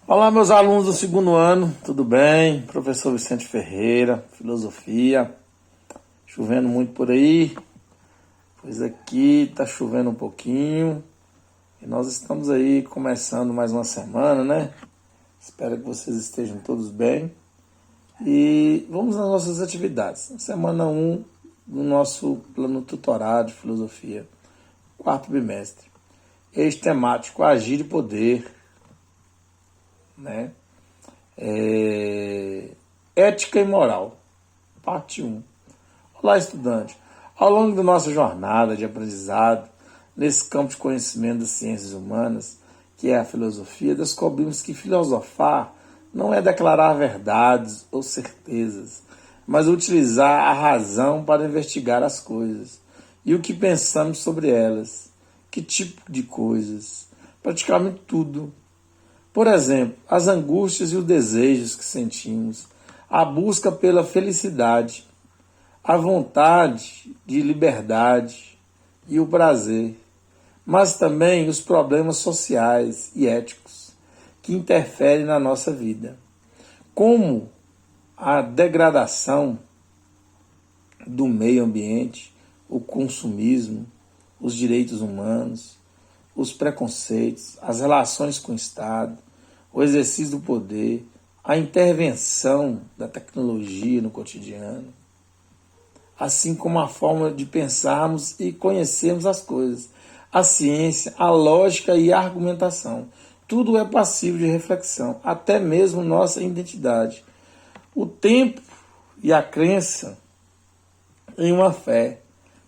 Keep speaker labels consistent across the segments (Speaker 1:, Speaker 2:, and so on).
Speaker 1: Olá, meus alunos do segundo ano, tudo bem? Professor Vicente Ferreira, filosofia. Chovendo muito por aí, pois aqui tá chovendo um pouquinho. E nós estamos aí começando mais uma semana, né? Espero que vocês estejam todos bem. E vamos nas nossas atividades. Semana 1 do nosso plano tutorado de filosofia, quarto bimestre. Eixo temático, agir e poder, né? Ética e moral, parte 1. Olá, estudante. Ao longo da nossa jornada de aprendizado, nesse campo de conhecimento das ciências humanas, que é a filosofia, descobrimos que filosofar não é declarar verdades ou certezas, mas utilizar a razão para investigar as coisas e o que pensamos sobre elas, que tipo de coisas, praticamente tudo. Por exemplo, as angústias e os desejos que sentimos, a busca pela felicidade, a vontade de liberdade e o prazer, mas também os problemas sociais e éticos que interferem na nossa vida, como a degradação do meio ambiente, o consumismo, os direitos humanos, os preconceitos, as relações com o Estado, o exercício do poder, a intervenção da tecnologia no cotidiano, assim como a forma de pensarmos e conhecermos as coisas, a ciência, a lógica e a argumentação. Tudo é passível de reflexão, até mesmo nossa identidade. O tempo e a crença em uma fé.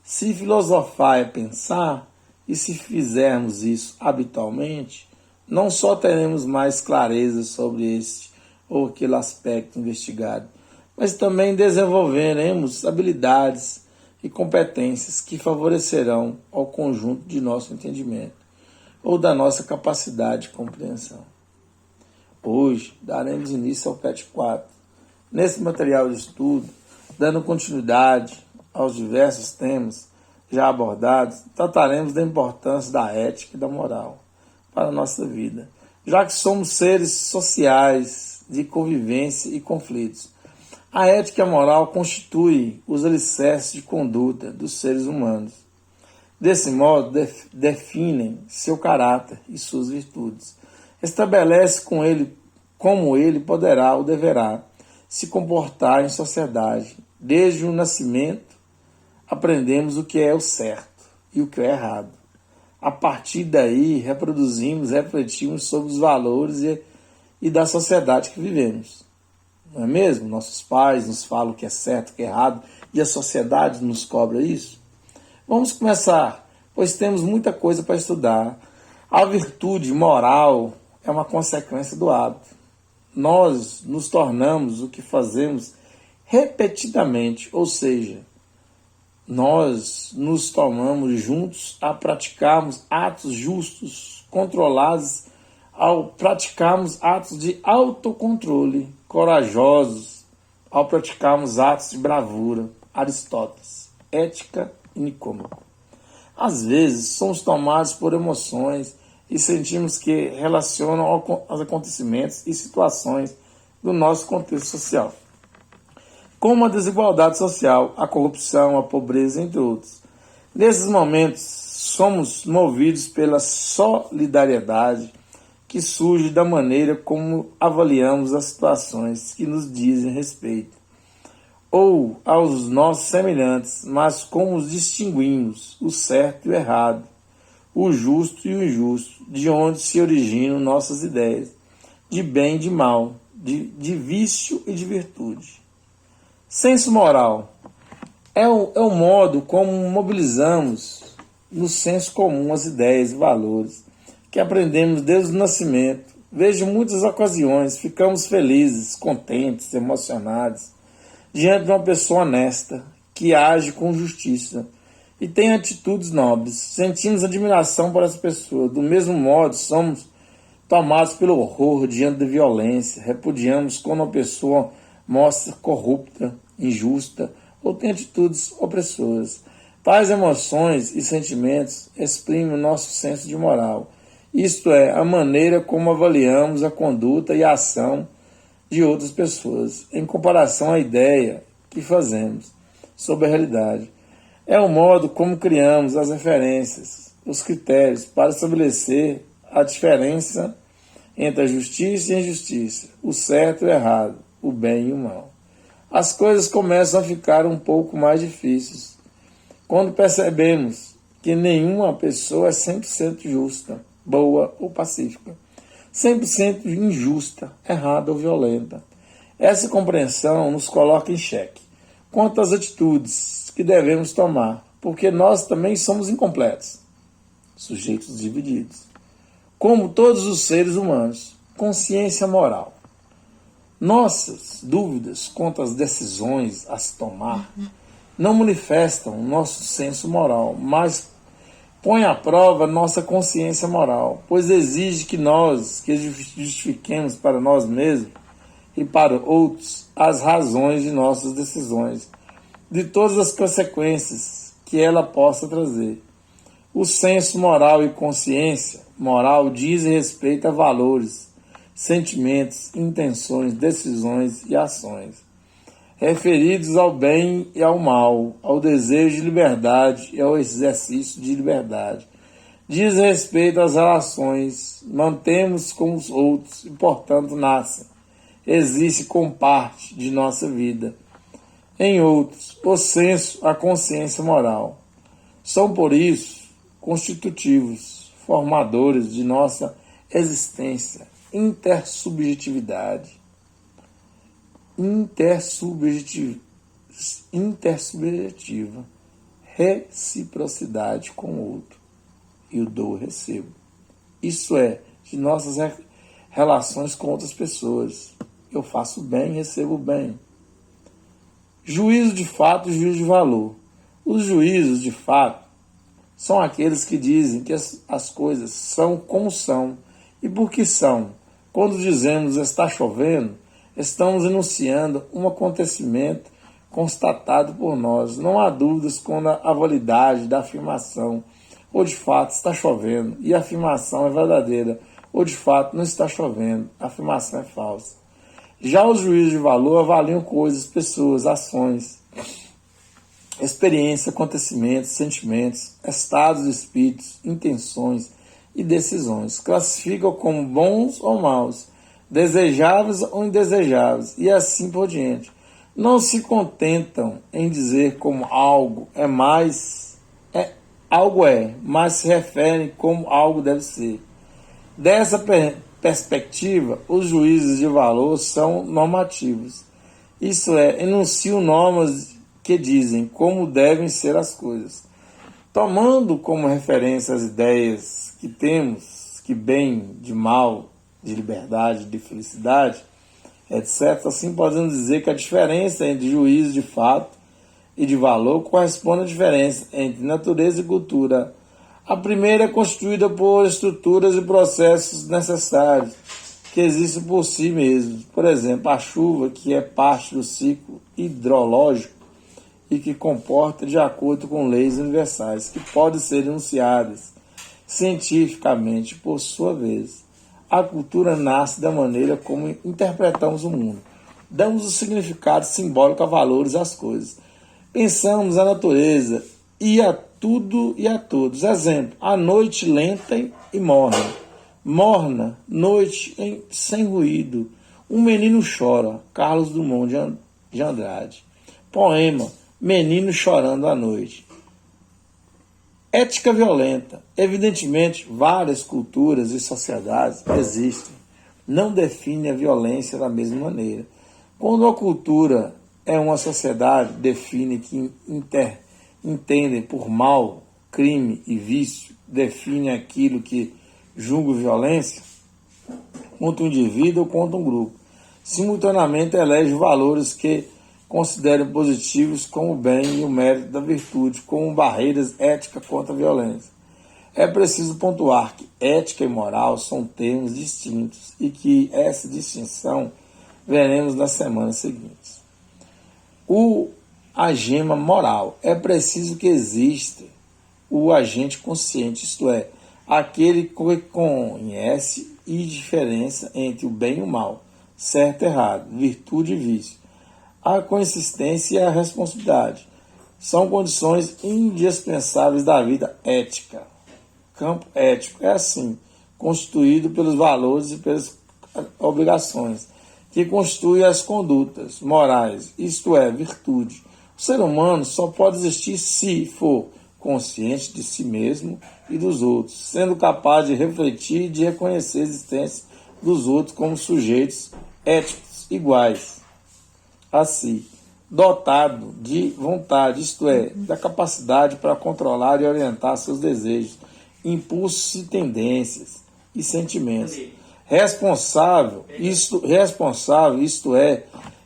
Speaker 1: Se filosofar é pensar, e se fizermos isso habitualmente, não só teremos mais clareza sobre este ou aquele aspecto investigado, mas também desenvolveremos habilidades e competências que favorecerão ao conjunto de nosso entendimento ou da nossa capacidade de compreensão. Hoje daremos início ao PET 4. Nesse material de estudo, dando continuidade aos diversos temas já abordados, trataremos da importância da ética e da moral para a nossa vida, já que somos seres sociais de convivência e conflitos. A ética e a moral constituem os alicerces de conduta dos seres humanos. Desse modo, definem seu caráter e suas virtudes. Estabelece como ele poderá ou deverá se comportar em sociedade. Desde o nascimento, aprendemos o que é o certo e o que é errado. A partir daí, refletimos sobre os valores e da sociedade que vivemos. Não é mesmo? Nossos pais nos falam o que é certo, o que é errado, e a sociedade nos cobra isso. Vamos começar, pois temos muita coisa para estudar. A virtude moral é uma consequência do hábito. Nós nos tornamos o que fazemos repetidamente, ou seja, nós nos tomamos juntos a praticarmos atos justos, controlados, ao praticarmos atos de autocontrole, corajosos, ao praticarmos atos de bravura. Aristóteles, Ética e Nicômaco. Às vezes, somos tomados por emoções e sentimos que relacionam aos acontecimentos e situações do nosso contexto social, como a desigualdade social, a corrupção, a pobreza, entre outros. Nesses momentos, somos movidos pela solidariedade que surge da maneira como avaliamos as situações que nos dizem respeito, ou aos nossos semelhantes, mas como os distinguimos, o certo e o errado, o justo e o injusto, de onde se originam nossas ideias, de bem e de mal, de vício e de virtude. Senso moral é o modo como mobilizamos no senso comum as ideias e valores que aprendemos desde o nascimento. Vejo muitas ocasiões, ficamos felizes, contentes, emocionados, diante de uma pessoa honesta, que age com justiça e tem atitudes nobres. Sentimos admiração por essa pessoa. Do mesmo modo, somos tomados pelo horror diante da violência. Repudiamos quando uma pessoa mostra corrupta, injusta ou tem atitudes opressoras. Tais emoções e sentimentos exprimem o nosso senso de moral isto é, a maneira como avaliamos a conduta e a ação de outras pessoas, em comparação à ideia que fazemos sobre a realidade. É o modo como criamos as referências, os critérios para estabelecer a diferença entre a justiça e a injustiça, o certo e o errado, o bem e o mal. As coisas começam a ficar um pouco mais difíceis quando percebemos que nenhuma pessoa é 100% justa, boa ou pacífica, 100% injusta, errada ou violenta. Essa compreensão nos coloca em xeque quanto às atitudes que devemos tomar, porque nós também somos incompletos, sujeitos divididos. Como todos os seres humanos, consciência moral. Nossas dúvidas quanto às decisões a se tomar não manifestam nosso senso moral, mas põem à prova nossa consciência moral, pois exige que nós que justifiquemos para nós mesmos e para outros as razões de nossas decisões, de todas as consequências que ela possa trazer. O senso moral e consciência moral dizem respeito a valores, sentimentos, intenções, decisões e ações, referidos ao bem e ao mal, ao desejo de liberdade e ao exercício de liberdade. Diz respeito às relações, mantemos com os outros e, portanto, nascem, existe como parte de nossa vida. Em outros, o senso, a consciência moral. São, por isso, constitutivos, formadores de nossa existência, intersubjetiva, reciprocidade com o outro, e o dou e recebo. Isso é, de nossas relações com outras pessoas. Eu faço bem e recebo bem. Juízo de fato e juízo de valor. Os juízos de fato são aqueles que dizem que as coisas são como são e por que são. Quando dizemos está chovendo, estamos enunciando um acontecimento constatado por nós. Não há dúvidas quanto à validade da afirmação. Ou de fato está chovendo e a afirmação é verdadeira, ou de fato não está chovendo, a afirmação é falsa. Já os juízes de valor avaliam coisas, pessoas, ações, experiência, acontecimentos, sentimentos, estados de espíritos, intenções e decisões. Classificam como bons ou maus, desejáveis ou indesejáveis, e assim por diante. Não se contentam em dizer como algo é mais, mas se referem como algo deve ser. Dessa perspectiva, os juízes de valor são normativos. Isso é, enunciam normas que dizem como devem ser as coisas. Tomando como referência as ideias que temos, que bem, de mal, de liberdade, de felicidade, etc., assim podemos dizer que a diferença entre juízo de fato e de valor corresponde à diferença entre natureza e cultura. A primeira é constituída por estruturas e processos necessários, que existem por si mesmos. Por exemplo, a chuva, que é parte do ciclo hidrológico e que comporta de acordo com leis universais, que podem ser enunciadas cientificamente por sua vez. A cultura nasce da maneira como interpretamos o mundo. Damos o significado simbólico a valores às coisas. Pensamos a natureza e a tudo e a todos. Exemplo, a noite lenta e morna. Morna, noite sem ruído. Um menino chora. Carlos Drummond de Andrade. Poema, menino chorando à noite. Ética violenta. Evidentemente, várias culturas e sociedades existem. Não definem a violência da mesma maneira. Quando a cultura é uma sociedade, define que entendem por mal, crime e vício, define aquilo que julga violência contra um indivíduo ou contra um grupo. Simultaneamente elege valores que consideram positivos como o bem e o mérito da virtude, como barreiras éticas contra a violência. É preciso pontuar que ética e moral são termos distintos e que essa distinção veremos nas semanas seguintes. A gema moral. É preciso que exista o agente consciente, isto é, aquele que conhece e diferença entre o bem e o mal, certo e errado, virtude e vício. A consistência e a responsabilidade são condições indispensáveis da vida ética. Campo ético é assim, constituído pelos valores e pelas obrigações, que constituem as condutas morais, isto é, virtude. O ser humano só pode existir se for consciente de si mesmo e dos outros, sendo capaz de refletir e de reconhecer a existência dos outros como sujeitos éticos iguais a si, dotado de vontade, isto é, da capacidade para controlar e orientar seus desejos, impulsos e tendências e sentimentos. Responsável, isto é,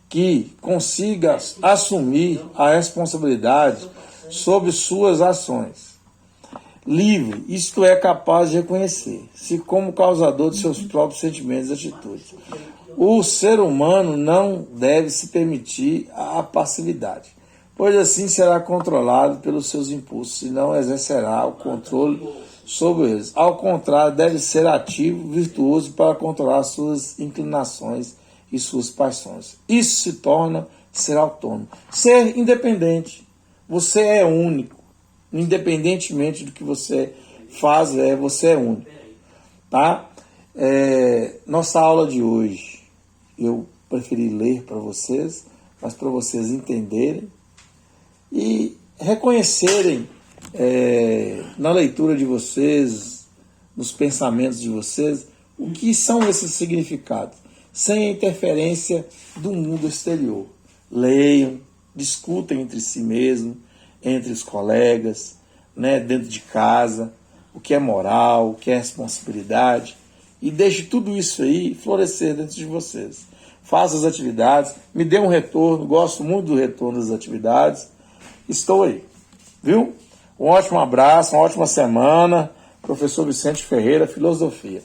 Speaker 1: que consiga assumir a responsabilidade sobre suas ações. Livre, isto é, capaz de reconhecer-se como causador de seus próprios sentimentos e atitudes. O ser humano não deve se permitir a passividade, pois assim será controlado pelos seus impulsos e não exercerá o controle sobre eles. Ao contrário, deve ser ativo, virtuoso para controlar suas inclinações e suas paixões. Isso se torna ser autônomo. Ser independente. Você é único. Independentemente do que você faz, você é único. Tá? Nossa aula de hoje, eu preferi ler para vocês, mas para vocês entenderem e reconhecerem na leitura de vocês, nos pensamentos de vocês, o que são esses significados, sem a interferência do mundo exterior. Leiam, discutem entre si mesmos, entre os colegas, né, dentro de casa, o que é moral, o que é responsabilidade, e deixe tudo isso aí florescer dentro de vocês. Faça as atividades, me dê um retorno, gosto muito do retorno das atividades, estou aí, viu? Um ótimo abraço, uma ótima semana, professor Vicente Ferreira, Filosofia.